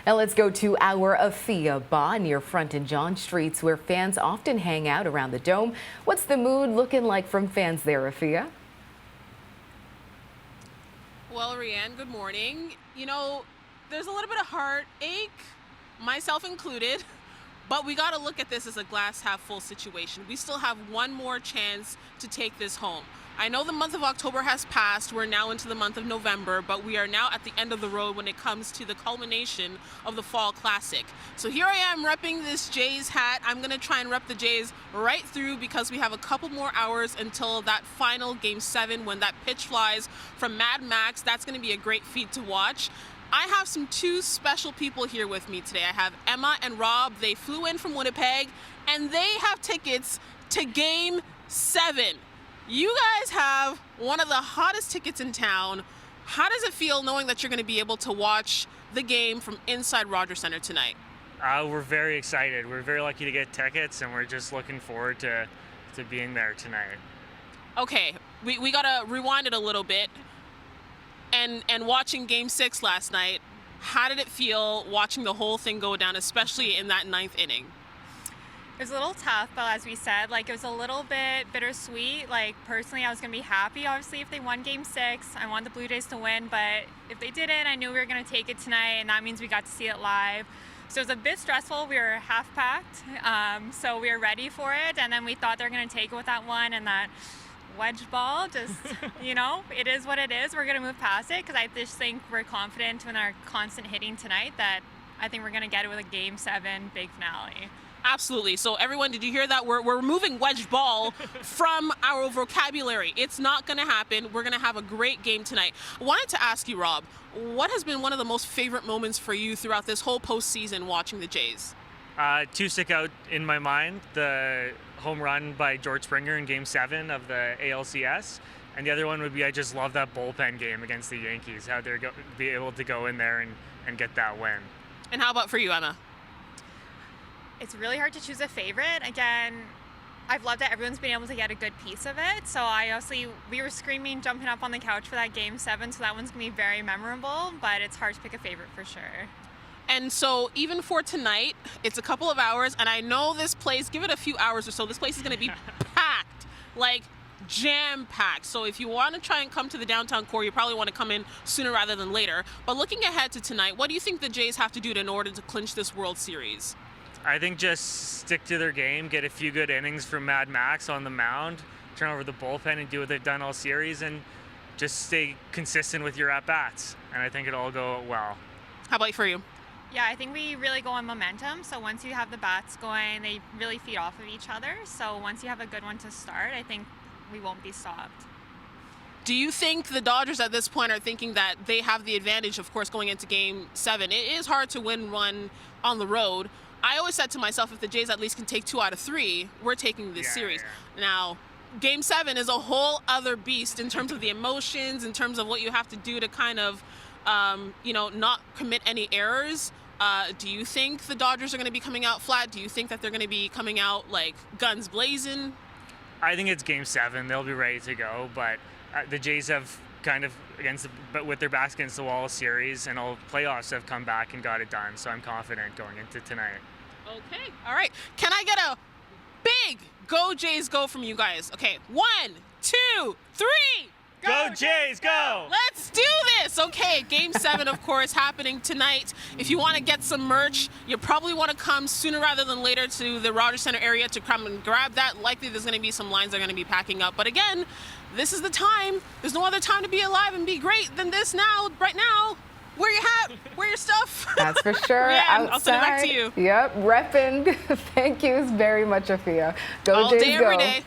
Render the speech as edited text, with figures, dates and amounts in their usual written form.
Now let's go to our Afua Baah near Front and John Streets, where fans often hang out around the dome. What's the mood looking like from fans there, Afua? Well, Rianne, good morning. You know, there's a little bit of heartache, myself included, but we got to look at this as a glass half full situation. We still have one more chance to take this home. I know the month of October has passed. We're now into the month of November, but we are now at the end of the road when it comes to the culmination of the Fall Classic. So here I am repping this Jays hat. I'm going to try and rep the Jays right through because we have a couple more hours until that final Game 7 when that pitch flies from Mad Max. That's going to be a great feat to watch. I have two special people here with me today. I have Emma and Rob. They flew in from Winnipeg, and they have tickets to Game 7. You guys have one of the hottest tickets in town. How does it feel knowing that you're going to be able to watch the game from inside Rogers Centre tonight? We're very excited. We're very lucky to get tickets, and we're just looking forward to being there tonight. Okay, we got to rewind it a little bit. And watching Game 6 last night, how did it feel watching the whole thing go down, especially in that 9th inning? It was a little tough, but as we said, it was a little bit bittersweet. Personally, I was going to be happy, obviously, if they won Game 6. I want the Blue Jays to win, but if they didn't, I knew we were going to take it tonight, and that means we got to see it live. So it was a bit stressful. We were half-packed, so we were ready for it, and then we thought they were going to take it with that one, and that wedge ball, just, it is what it is. We're going to move past it, because I just think we're confident in our constant hitting tonight that I think we're going to get it with a Game 7 big finale. Absolutely. So everyone, did you hear that? We're removing wedge ball from our vocabulary. It's not going to happen. We're going to have a great game tonight. I wanted to ask you, Rob, what has been one of the most favorite moments for you throughout this whole postseason watching the Jays? Two stick out in my mind. The home run by George Springer in Game 7 of the ALCS. And the other one would be I just love that bullpen game against the Yankees, how they're be able to go in there and get that win. And how about for you, Emma? It's really hard to choose a favorite. Again, I've loved that everyone's been able to get a good piece of it. So we were screaming, jumping up on the couch for that Game 7, so that one's going to be very memorable, but it's hard to pick a favorite for sure. And so even for tonight, it's a couple of hours, and I know this place, give it a few hours or so, this place is going to be packed, jam-packed. So if you want to try and come to the downtown core, you probably want to come in sooner rather than later. But looking ahead to tonight, what do you think the Jays have to do in order to clinch this World Series? I think just stick to their game, get a few good innings from Mad Max on the mound, turn over the bullpen and do what they've done all series, and just stay consistent with your at-bats. And I think it'll all go well. How about for you? Yeah, I think we really go on momentum. So once you have the bats going, they really feed off of each other. So once you have a good one to start, I think we won't be stopped. Do you think the Dodgers at this point are thinking that they have the advantage, of course, going into Game 7? It is hard to win one on the road. I always said to myself, if the Jays at least can take 2 out of 3, we're taking this series. Yeah. Now, Game 7 is a whole other beast in terms of the emotions, in terms of what you have to do to kind of, not commit any errors. Do you think the Dodgers are going to be coming out flat? Do you think that they're going to be coming out guns blazing? I think it's Game 7. They'll be ready to go, but the Jays have kind of with their backs against the wall series, and all playoffs have come back and got it done. So I'm confident going into tonight. Okay, all right. Can I get a big go Jays go from you guys? Okay, 1, 2, 3. Go Jays, go! Let's do this! Okay, Game 7, of course, happening tonight. If you want to get some merch, you probably want to come sooner rather than later to the Rogers Centre area to come and grab that. Likely there's going to be some lines that are going to be packing up. But again, this is the time. There's no other time to be alive and be great than this now, right now. Wear your hat, wear your stuff. That's for sure. Yeah, outside. I'll send it back to you. Yep, repping. Thank you very much, Afua. Go All Jays, day, go. every day.